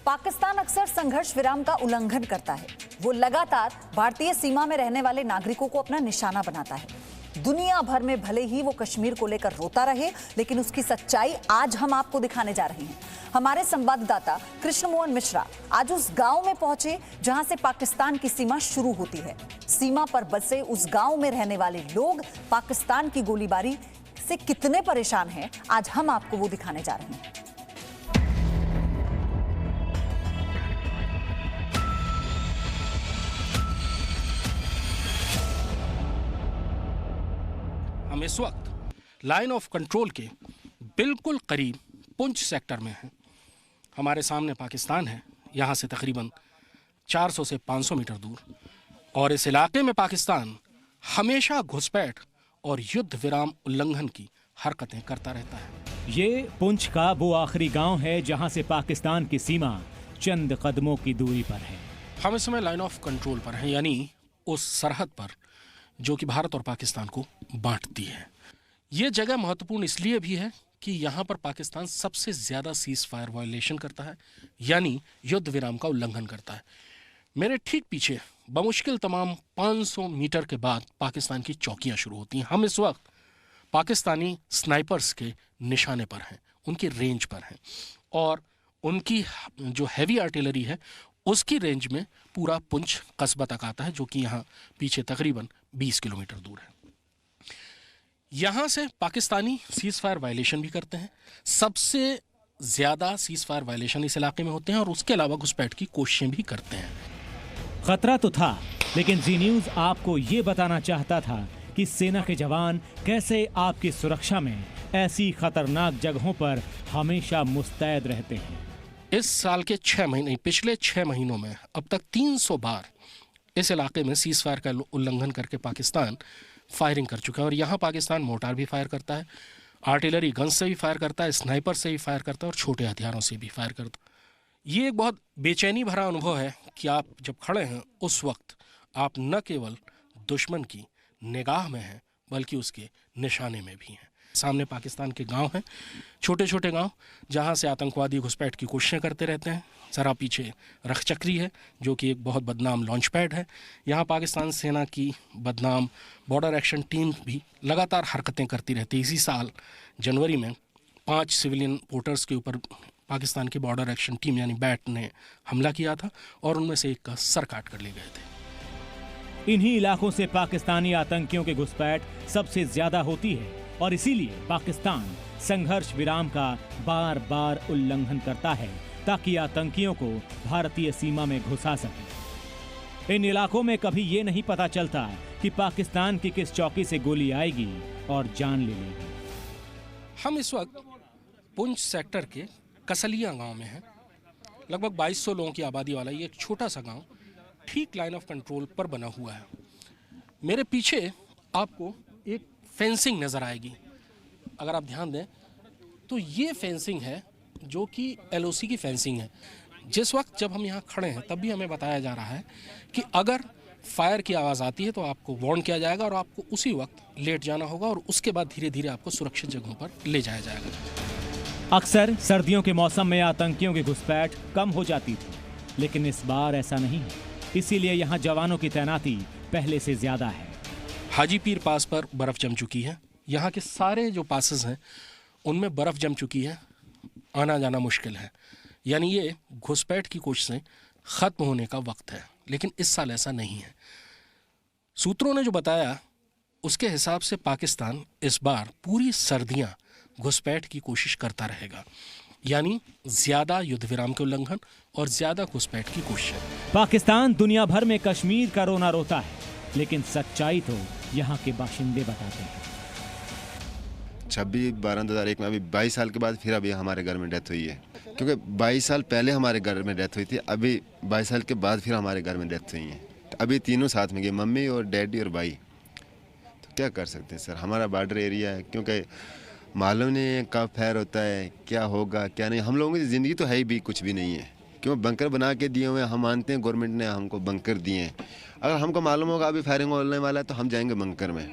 पाकिस्तान अक्सर संघर्ष विराम का उल्लंघन करता है। वो लगातार भारतीय सीमा में रहने वाले नागरिकों को अपना निशाना बनाता है। दुनिया भर में भले ही वो कश्मीर को लेकर रोता रहे, लेकिन उसकी सच्चाई आज हम आपको दिखाने जा रहे हैं। हमारे संवाददाता कृष्ण मोहन मिश्रा आज उस गांव में पहुंचे जहां से पाकिस्तान की सीमा शुरू होती है। सीमा पर बसे उस गांव में रहने वाले लोग पाकिस्तान की गोलीबारी से कितने परेशान हैं, आज हम आपको वो दिखाने जा रहे हैं। हम इस वक्त लाइन ऑफ कंट्रोल के बिल्कुल करीब पुंछ सेक्टर में हैं। हमारे सामने पाकिस्तान है, यहाँ से तकरीबन 400 से 500 मीटर दूर, और इस इलाके में पाकिस्तान हमेशा घुसपैठ और युद्ध विराम उल्लंघन की हरकतें करता रहता है। ये पुंछ का वो आखिरी गांव है जहां से पाकिस्तान की सीमा चंद कदमों की दूरी पर है। हम इस समय लाइन ऑफ कंट्रोल पर हैं, यानी उस सरहद पर जो कि भारत और पाकिस्तान को बांटती है। ये जगह महत्वपूर्ण इसलिए भी है कि यहाँ पर पाकिस्तान सबसे ज़्यादा सीज फायर वायलेशन करता है, यानी युद्ध विराम का उल्लंघन करता है। मेरे ठीक पीछे बमुश्किल तमाम 500 मीटर के बाद पाकिस्तान की चौकियाँ शुरू होती हैं। हम इस वक्त पाकिस्तानी स्नाइपर्स के निशाने पर हैं, उनकी रेंज पर हैं, और उनकी जो हैवी आर्टिलरी है उसकी रेंज में पूरा पुंछ कस्बा तक आता है, जो कि यहाँ पीछे तकरीबन 20 किलोमीटर दूर है। यहाँ से पाकिस्तानी सीज फायर वायलेशन भी करते हैं। सबसे ज़्यादा सीज फायर वायलेशन इस इलाके में होते हैं, और उसके अलावा घुसपैठ की कोशिशें भी करते हैं। खतरा तो था, लेकिन जी न्यूज़ आपको ये बताना चाहता था कि सेना के जवान कैसे आपकी सुरक्षा में ऐसी खतरनाक जगहों पर हमेशा मुस्तैद रहते हैं। इस साल के 6 महीने, पिछले 6 महीनों में अब तक 300 बार इस इलाके में सीज फायर का उल्लंघन करके पाकिस्तान फायरिंग कर चुका है। और यहाँ पाकिस्तान मोर्टार भी फायर करता है, आर्टिलरी गन से भी फायर करता है, स्नाइपर से भी फायर करता है, और छोटे हथियारों से भी फायर करता है। ये एक बहुत बेचैनी भरा अनुभव है कि आप जब खड़े हैं उस वक्त आप न केवल दुश्मन की निगाह में हैं, बल्कि उसके निशाने में भी हैं। सामने पाकिस्तान के गांव हैं, छोटे छोटे गांव, जहां से आतंकवादी घुसपैठ की कोशिशें करते रहते हैं। जरा पीछे रखचक्री है, जो कि एक बहुत बदनाम लॉन्च पैड है। यहाँ पाकिस्तान सेना की बदनाम बॉर्डर एक्शन टीम भी लगातार हरकतें करती रहती है। इसी साल जनवरी में 5 सिविलियन वोटर्स के ऊपर पाकिस्तान की बॉर्डर एक्शन टीम यानी बैट ने हमला किया था, और उनमें से एक का सर काट कर ले गए थे। इन्हीं इलाकों से पाकिस्तानी आतंकियों की घुसपैठ सबसे ज्यादा होती है, और इसीलिए पाकिस्तान संघर्ष विराम का बार बार उल्लंघन करता है ताकि आतंकियों को भारतीय सीमा में घुसा सके। इन इलाकों में कभी ये नहीं पता चलता कि पाकिस्तान की किस चौकी से गोली आएगी और जान ले लेगी। हम इस वक्त पुंछ सेक्टर के कसलिया गांव में हैं। लगभग 2200 लोगों की आबादी वाला ये एक छोटा सा गांव ठीक लाइन ऑफ कंट्रोल पर बना हुआ है। मेरे पीछे आपको एक फेंसिंग नज़र आएगी। अगर आप ध्यान दें तो ये फेंसिंग है, जो कि LOC की फेंसिंग है। जिस वक्त जब हम यहाँ खड़े हैं तब भी हमें बताया जा रहा है कि अगर फायर की आवाज़ आती है तो आपको वार्न किया जाएगा, और आपको उसी वक्त लेट जाना होगा, और उसके बाद धीरे धीरे आपको सुरक्षित जगहों पर ले जाया जाएगा। अक्सर सर्दियों के मौसम में आतंकियों की घुसपैठ कम हो जाती थी, लेकिन इस बार ऐसा नहीं है। इसीलिए यहाँ जवानों की तैनाती पहले से ज्यादा है। हाजी पीर पास पर बर्फ़ जम चुकी है। यहाँ के सारे जो पासेस हैं उनमें बर्फ़ जम चुकी है, आना जाना मुश्किल है। यानी ये घुसपैठ की कोशिशें ख़त्म होने का वक्त है, लेकिन इस साल ऐसा नहीं है। सूत्रों ने जो बताया उसके हिसाब से पाकिस्तान इस बार पूरी सर्दियाँ घुसपैठ की कोशिश करता रहेगा, यानी ज़्यादा युद्ध विराम के उल्लंघन और ज़्यादा घुसपैठ की कोशिश। पाकिस्तान दुनिया भर में कश्मीर का रोना रोता है, लेकिन सच्चाई तो यहाँ के बाशिंदे बताते हैं। 26/12/2001 में अभी 22 साल के बाद फिर अभी हमारे घर में डेथ हुई है, क्योंकि 22 साल पहले हमारे घर में डेथ हुई थी, अभी 22 साल के बाद फिर हमारे घर में डेथ हुई है। अभी तीनों साथ में गए, मम्मी और डैडी और भाई। तो क्या कर सकते हैं सर, हमारा बॉर्डर एरिया है, क्योंकि मालूम नहीं है कब फायर होता है, क्या होगा क्या नहीं। हम लोगों की ज़िंदगी तो है ही भी कुछ भी नहीं है, क्यों बंकर बना के दिए हुए हैं। हम मानते हैं गवर्नमेंट ने हमको बंकर दिए हैं। अगर हमको मालूम होगा अभी फायरिंग होने वाला है तो हम जाएंगे बंकर में।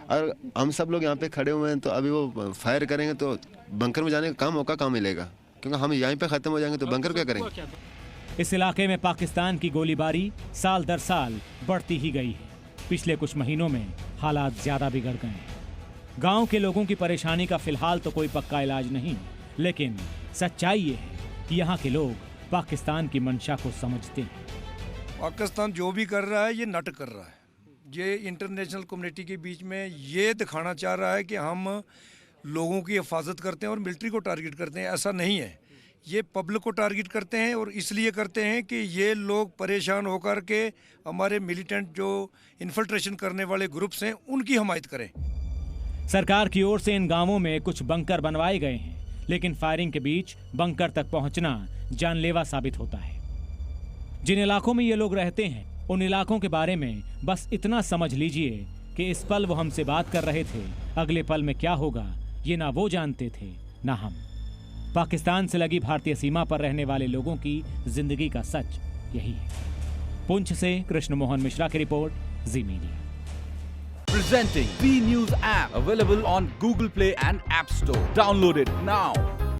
और हम सब लोग यहाँ पे खड़े हुए हैं, तो अभी वो फायर करेंगे तो बंकर में जाने का काम मौका कहाँ मिलेगा। क्योंकि हम यहीं पे ख़त्म हो जाएंगे तो बंकर क्या करेंगे। इस इलाके में पाकिस्तान की गोलीबारी साल दर साल बढ़ती ही गई है। पिछले कुछ महीनों में हालात ज्यादा बिगड़ गए हैं। गांव के लोगों की परेशानी का फिलहाल तो कोई पक्का इलाज नहीं, लेकिन सच्चाई ये है कि यहाँ के लोग पाकिस्तान की मंशा को समझते हैं। पाकिस्तान जो भी कर रहा है ये नाटक कर रहा है। ये इंटरनेशनल कम्युनिटी के बीच में ये दिखाना चाह रहा है कि हम लोगों की हिफाजत करते हैं और मिलिट्री को टारगेट करते हैं। ऐसा नहीं है, ये पब्लिक को टारगेट करते हैं और इसलिए करते हैं कि ये लोग परेशान होकर के हमारे मिलिटेंट जो इन्फिल्ट्रेशन करने वाले ग्रुप्स हैं उनकी हमायत करें। सरकार की ओर से इन गांवों में कुछ बंकर बनवाए गए हैं, लेकिन फायरिंग के बीच बंकर तक पहुंचना जानलेवा साबित होता है। जिन इलाकों में ये लोग रहते हैं उन इलाकों के बारे में बस इतना समझ लीजिए कि इस पल वो हमसे बात कर रहे थे, अगले पल में क्या होगा ये ना वो जानते थे ना हम। पाकिस्तान से लगी भारतीय सीमा पर रहने वाले लोगों की जिंदगी का सच यही है। पुंछ से कृष्ण मोहन मिश्रा की report, ji media. Presenting V News app, available on Google Play and App Store. Download it now.